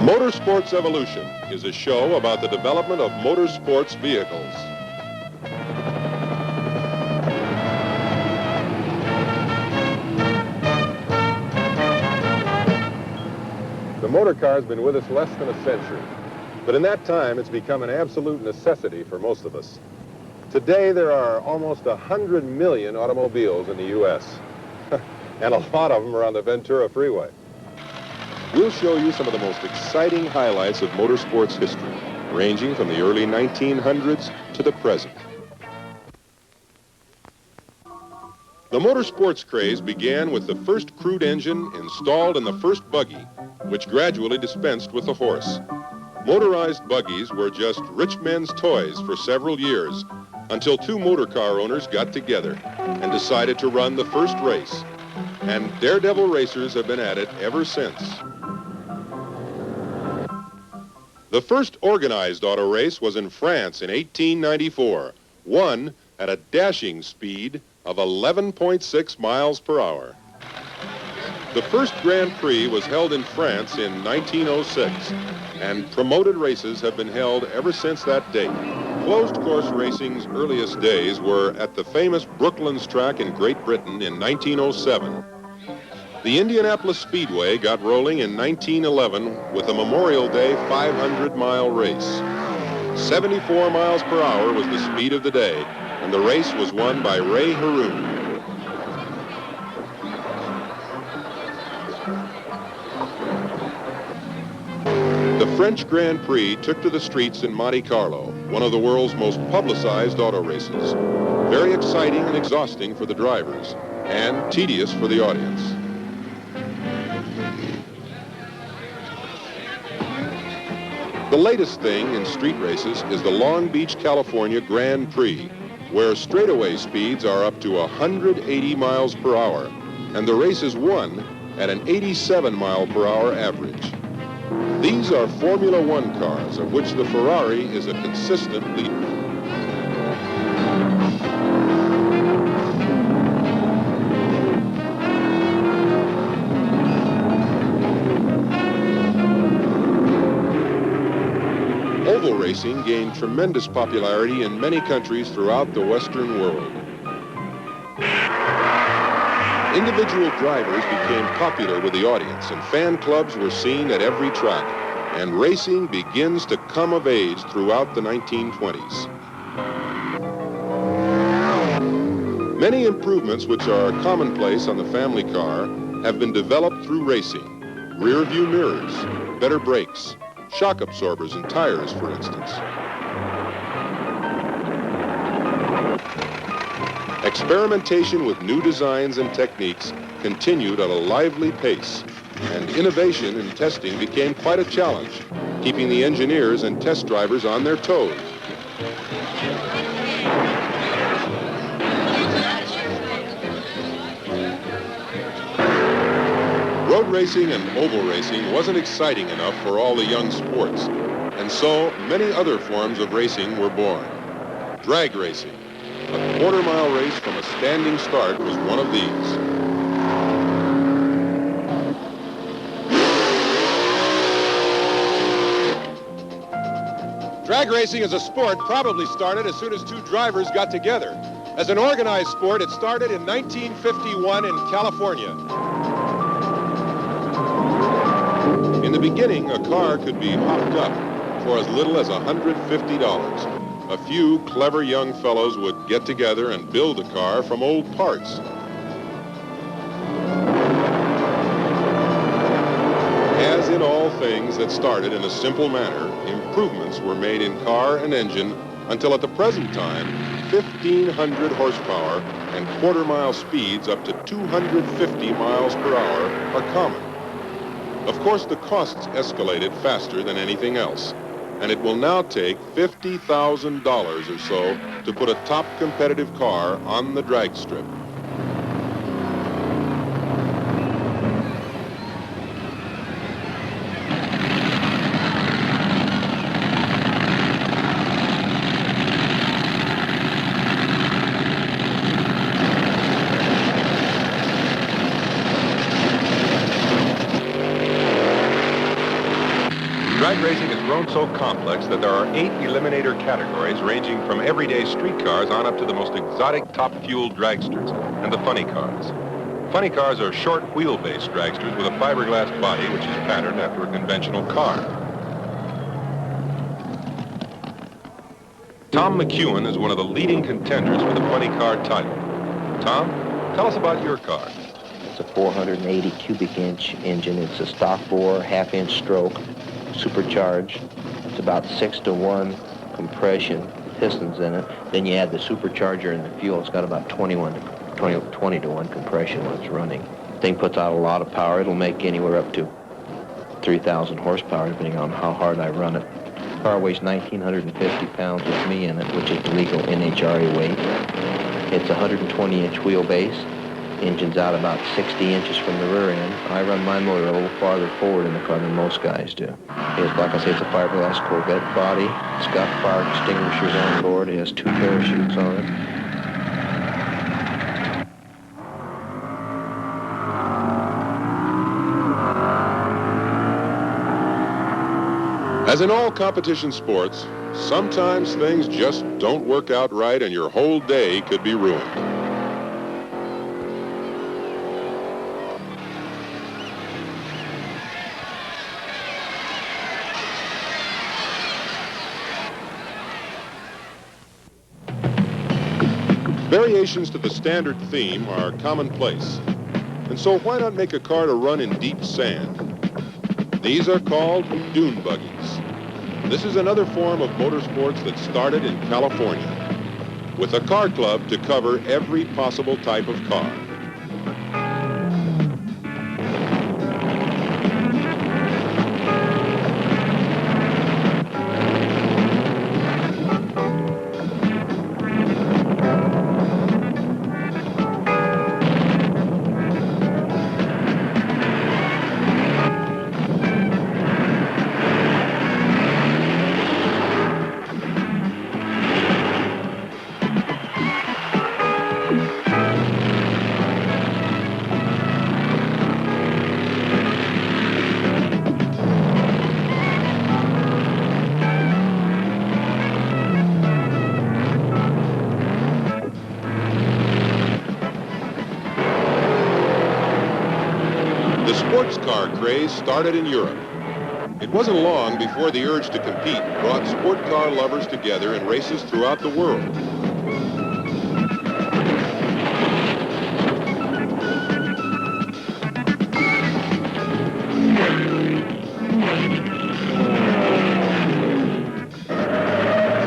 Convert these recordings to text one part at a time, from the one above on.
Motorsports Evolution is a show about the development of motorsports vehicles. The motor car has been with us less than a century, but in that time it's become an absolute necessity for most of us. Today there are almost 100 million automobiles in the U.S., and a lot of them are on the Ventura Freeway. We'll show you some of the most exciting highlights of motorsports history, ranging from the early 1900s to the present. The motorsports craze began with the first crude engine installed in the first buggy, which gradually dispensed with the horse. Motorized buggies were just rich men's toys for several years, until two motor car owners got together and decided to run the first race. And daredevil racers have been at it ever since. The first organized auto race was in France in 1894, won at a dashing speed of 11.6 miles per hour. The first Grand Prix was held in France in 1906, and promoted races have been held ever since that date. Closed course racing's earliest days were at the famous Brooklands track in Great Britain in 1907. The Indianapolis Speedway got rolling in 1911 with a Memorial Day 500-mile race. 74 miles per hour was the speed of the day, and the race was won by Ray Haroon. The French Grand Prix took to the streets in Monte Carlo, one of the world's most publicized auto races. Very exciting and exhausting for the drivers, and tedious for the audience. The latest thing in street races is the Long Beach, California Grand Prix, where straightaway speeds are up to 180 miles per hour, and the race is won at an 87 mile per hour average. These are Formula One cars, of which the Ferrari is a consistent leader. Oval racing gained tremendous popularity in many countries throughout the Western world. Individual drivers became popular with the audience, and fan clubs were seen at every track, and racing begins to come of age throughout the 1920s. Many improvements which are commonplace on the family car have been developed through racing. Rear view mirrors, better brakes, shock absorbers and tires, for instance. Experimentation with new designs and techniques continued at a lively pace, and innovation in testing became quite a challenge, keeping the engineers and test drivers on their toes. Road racing and oval racing wasn't exciting enough for all the young sports, and so many other forms of racing were born. Drag racing, a quarter-mile race from a standing start, was one of these. Drag racing as a sport probably started as soon as two drivers got together. As an organized sport, it started in 1951 in California. In the beginning, a car could be hopped up for as little as $150. A few clever young fellows would get together and build a car from old parts. As in all things that started in a simple manner, improvements were made in car and engine until at the present time, 1,500 horsepower and quarter-mile speeds up to 250 miles per hour are common. Of course, the costs escalated faster than anything else, and it will now take $50,000 or so to put a top competitive car on the drag strip. Drag racing has grown so complex that there are 8 eliminator categories ranging from everyday street cars on up to the most exotic top-fueled dragsters and the funny cars. Funny cars are short wheelbase dragsters with a fiberglass body which is patterned after a conventional car. Tom McEwen is one of the leading contenders for the funny car title. Tom, tell us about your car. It's a 480 cubic inch engine. It's a stock bore, half-inch stroke, supercharged. It's about 6-to-1 compression, pistons in it. Then you add the supercharger and the fuel. It's got about 20-to-1 compression when it's running. The thing puts out a lot of power. It'll make anywhere up to 3,000 horsepower depending on how hard I run it. The car weighs 1,950 pounds with me in it, which is the legal NHRA weight. It's a 120-inch wheelbase. Engine's out about 60 inches from the rear end. I run my motor a little farther forward in the car than most guys do. It's, like I say, it's a fiberglass Corvette body. It's got fire extinguishers on board. It has 2 parachutes on it. As in all competition sports, sometimes things just don't work out right and your whole day could be ruined. Variations to the standard theme are commonplace, and so why not make a car to run in deep sand? These are called dune buggies. This is another form of motorsports that started in California, with a car club to cover every possible type of car. The sports car craze started in Europe. It wasn't long before the urge to compete brought sport car lovers together in races throughout the world.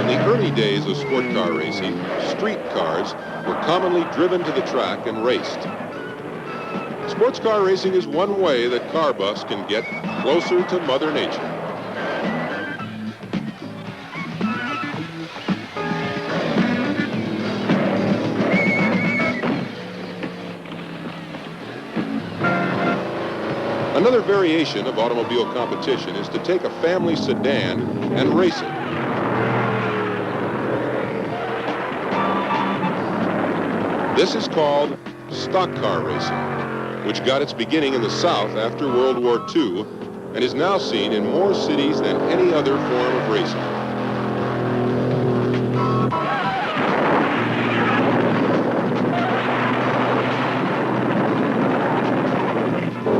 In the early days of sport car racing, street cars were commonly driven to the track and raced. Sports car racing is one way that car buffs can get closer to Mother Nature. Another variation of automobile competition is to take a family sedan and race it. This is called stock car racing, which got its beginning in the South after World War II and is now seen in more cities than any other form of racing.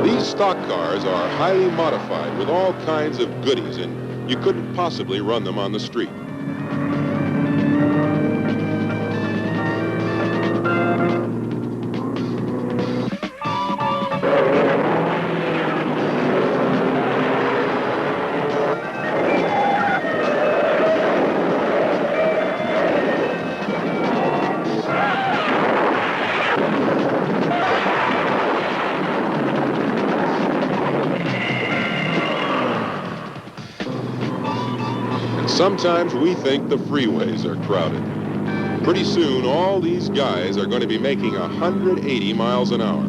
These stock cars are highly modified with all kinds of goodies, and you couldn't possibly run them on the street. Sometimes we think the freeways are crowded. Pretty soon, all these guys are going to be making 180 miles an hour.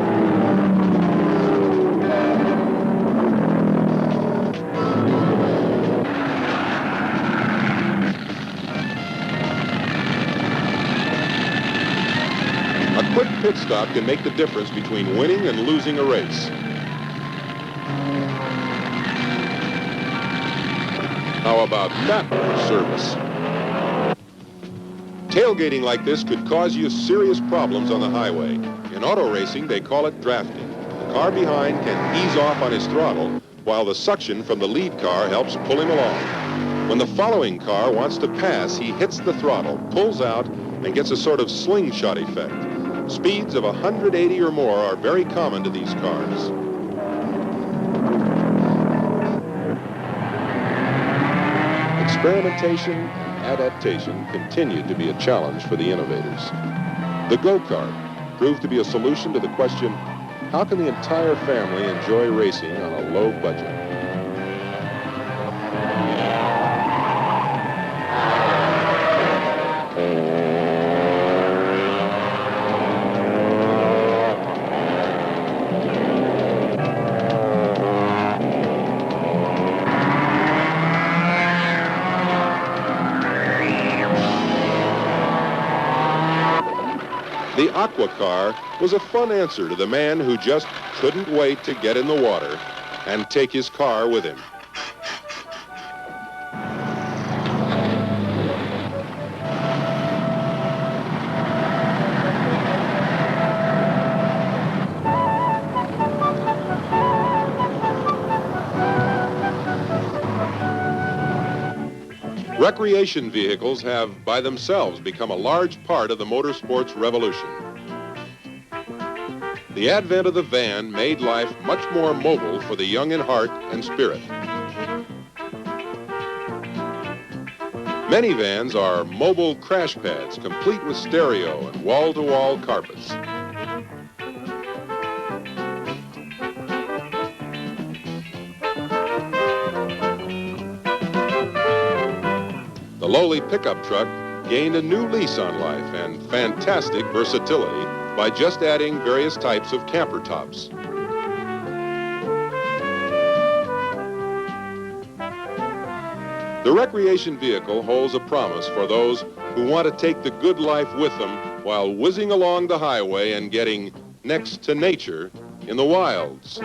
A quick pit stop can make the difference between winning and losing a race. How about that for service? Tailgating like this could cause you serious problems on the highway. In auto racing, they call it drafting. The car behind can ease off on his throttle, while the suction from the lead car helps pull him along. When the following car wants to pass, he hits the throttle, pulls out, and gets a sort of slingshot effect. Speeds of 180 or more are very common to these cars. Experimentation and adaptation continued to be a challenge for the innovators. The go-kart proved to be a solution to the question, how can the entire family enjoy racing on a low budget? The Aqua car was a fun answer to the man who just couldn't wait to get in the water and take his car with him. Recreation vehicles have, by themselves, become a large part of the motorsports revolution. The advent of the van made life much more mobile for the young in heart and spirit. Many vans are mobile crash pads, complete with stereo and wall-to-wall carpets. The lowly pickup truck gained a new lease on life and fantastic versatility by just adding various types of camper tops. The recreation vehicle holds a promise for those who want to take the good life with them while whizzing along the highway and getting next to nature in the wilds.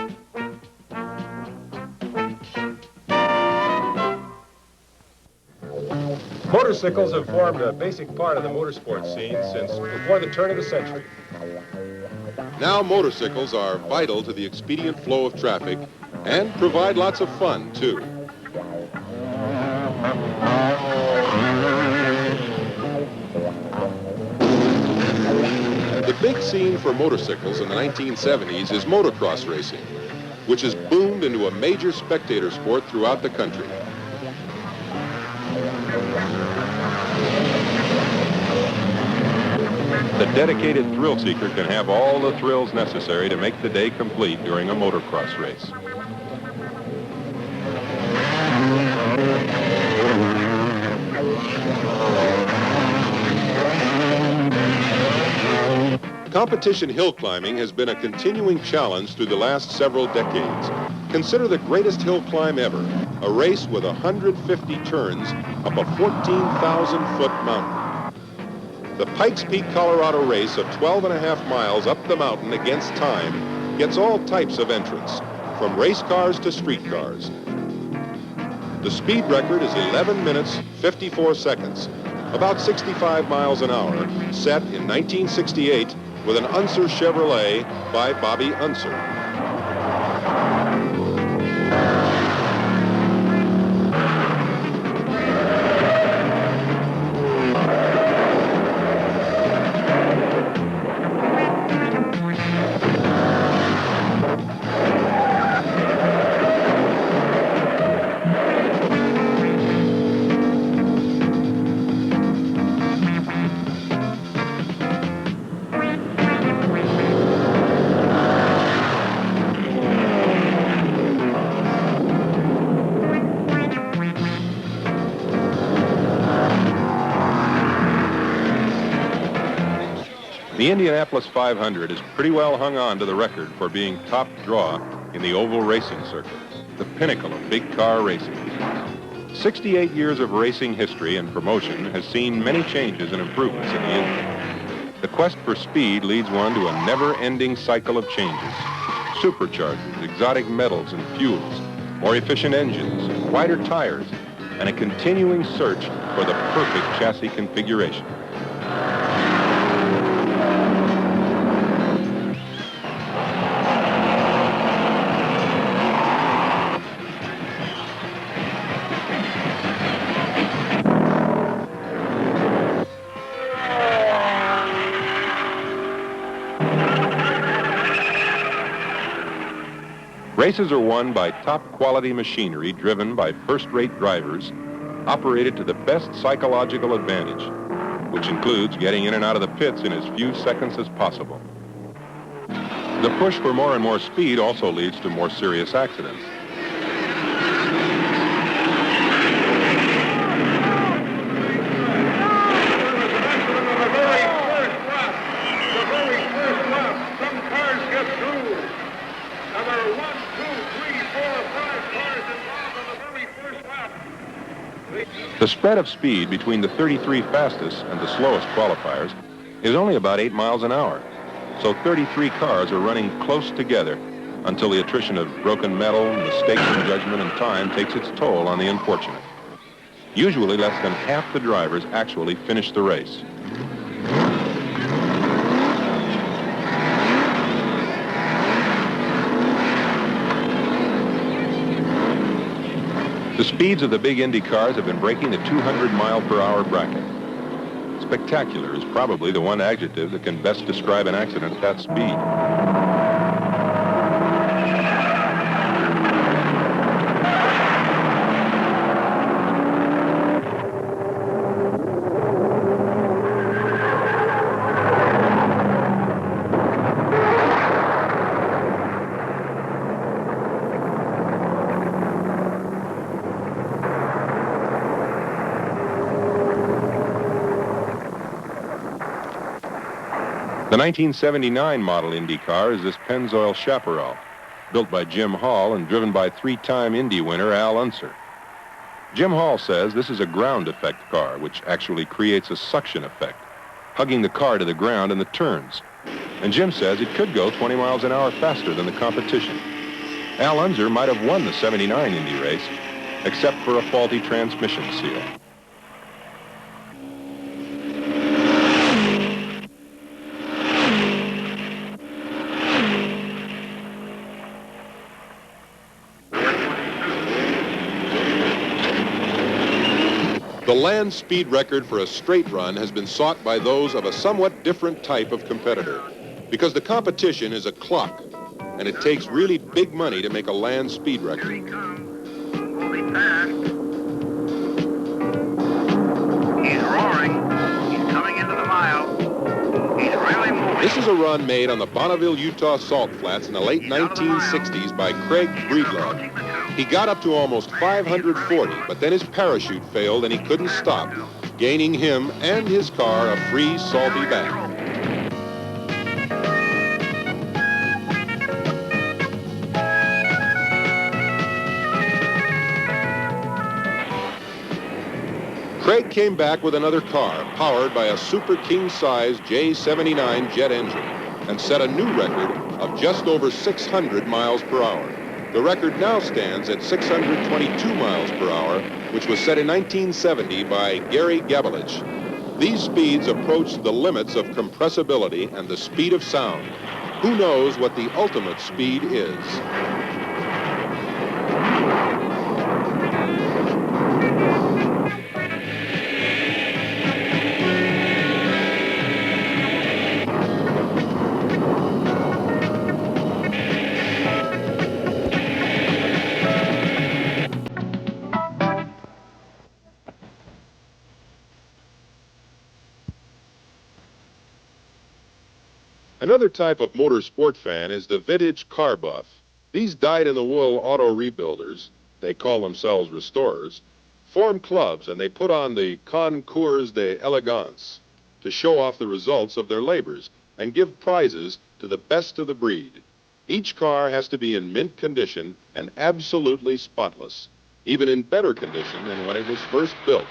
Motorcycles have formed a basic part of the motorsports scene since before the turn of the century. Now motorcycles are vital to the expedient flow of traffic and provide lots of fun, too. The big scene for motorcycles in the 1970s is motocross racing, which has boomed into a major spectator sport throughout the country. The dedicated thrill seeker can have all the thrills necessary to make the day complete during a motocross race. Competition hill climbing has been a continuing challenge through the last several decades. Consider the greatest hill climb ever, a race with 150 turns up a 14,000-foot mountain. The Pikes Peak, Colorado race of 12.5 miles up the mountain against time gets all types of entrants, from race cars to street cars. The speed record is 11 minutes, 54 seconds, about 65 miles an hour, set in 1968 with an Unser Chevrolet by Bobby Unser. The Indianapolis 500 is pretty well hung on to the record for being top draw in the oval racing circuit, the pinnacle of big car racing. 68 years of racing history and promotion has seen many changes and improvements in the engine. The quest for speed leads one to a never-ending cycle of changes. Superchargers, exotic metals and fuels, more efficient engines, wider tires, and a continuing search for the perfect chassis configuration. Races are won by top-quality machinery driven by first-rate drivers, operated to the best psychological advantage, which includes getting in and out of the pits in as few seconds as possible. The push for more and more speed also leads to more serious accidents. The spread of speed between the 33 fastest and the slowest qualifiers is only about 8 miles an hour. So 33 cars are running close together until the attrition of broken metal, mistakes in judgment, and time takes its toll on the unfortunate. Usually less than half the drivers actually finish the race. The speeds of the big Indy cars have been breaking the 200-mile-per-hour bracket. Spectacular is probably the one adjective that can best describe an accident at that speed. The 1979 model Indy car is this Pennzoil Chaparral, built by Jim Hall and driven by three-time Indy winner Al Unser. Jim Hall says this is a ground effect car, which actually creates a suction effect, hugging the car to the ground in the turns. And Jim says it could go 20 miles an hour faster than the competition. Al Unser might have won the 79 Indy race, except for a faulty transmission seal. The land speed record for a straight run has been sought by those of a somewhat different type of competitor, because the competition is a clock, and it takes really big money to make a land speed record. Here he comes. Moving fast. He's roaring. He's coming into the mile. He's really moving. This is a run made on the Bonneville, Utah salt flats in the late 1960s by Craig Breedlove. He got up to almost 540, but then his parachute failed and he couldn't stop, gaining him and his car a free salty bath. Craig came back with another car powered by a super king-size J79 jet engine and set a new record of just over 600 miles per hour. The record now stands at 622 miles per hour, which was set in 1970 by Gary Gabelich. These speeds approach the limits of compressibility and the speed of sound. Who knows what the ultimate speed is? Another type of motorsport fan is the vintage car buff. These dyed-in-the-wool auto rebuilders, they call themselves restorers, form clubs and they put on the concours d'elegance to show off the results of their labors and give prizes to the best of the breed. Each car has to be in mint condition and absolutely spotless, even in better condition than when it was first built.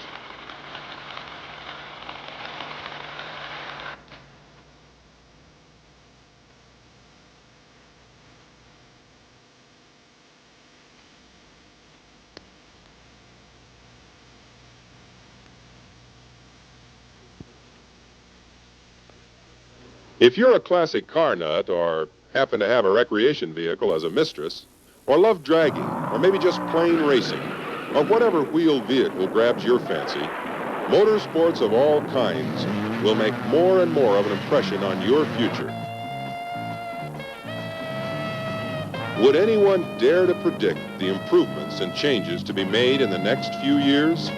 If you're a classic car nut or happen to have a recreation vehicle as a mistress, or love dragging, or maybe just plain racing, or whatever wheeled vehicle grabs your fancy, motorsports of all kinds will make more and more of an impression on your future. Would anyone dare to predict the improvements and changes to be made in the next few years?